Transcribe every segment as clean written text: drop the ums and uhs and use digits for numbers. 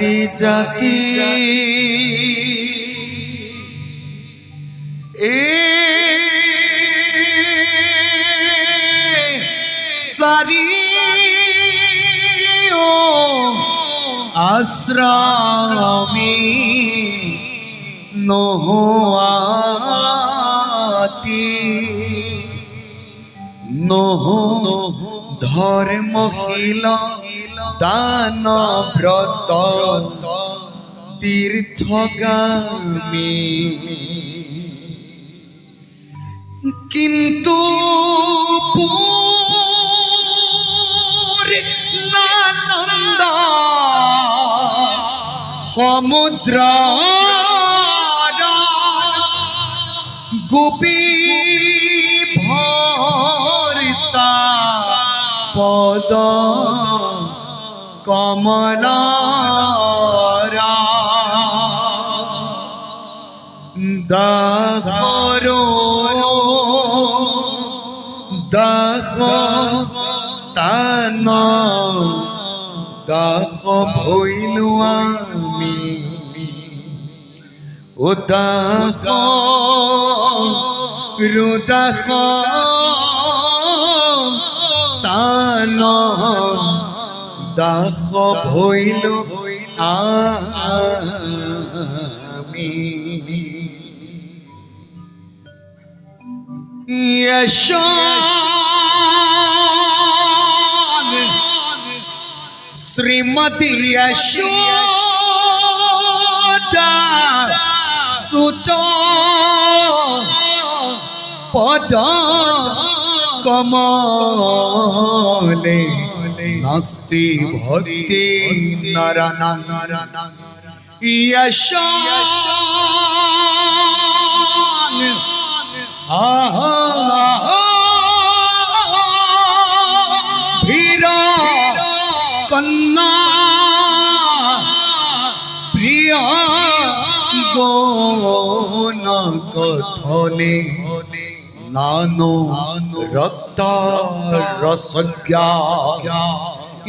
সারি জাতি সারি ও আশ্রমে নোহাতি নোহ ধর্মহীলা দান ব্রত তীর্থগামী কিন্তু পূর্ণানন্দ সমুদ্র গোপী ভরিতা পদ কমলা দাহর দাহ তান দাহ ভইলু আমি ও দাহ রুদাহ তান দাহ ভইলু আমি শ্রীমতী যশোদা সুত পদ কমলে নাস্তি ভক্তি নারায়ণ যশোদ ভীর কন্যা প্রিয় গৌণ কথনে নানো রক্ত রসজ্ঞা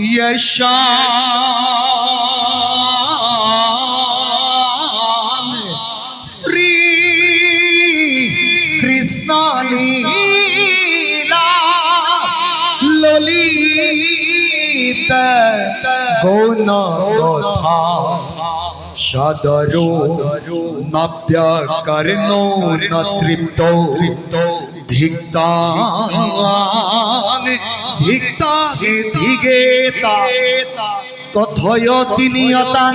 যশা লীলা ললিত গৌণ কথা সদরো নব্যকর্ণো ন তৃপ্ত ধিক্তান ধিক্তা ধিগেতা তথয়তি নিয়তাং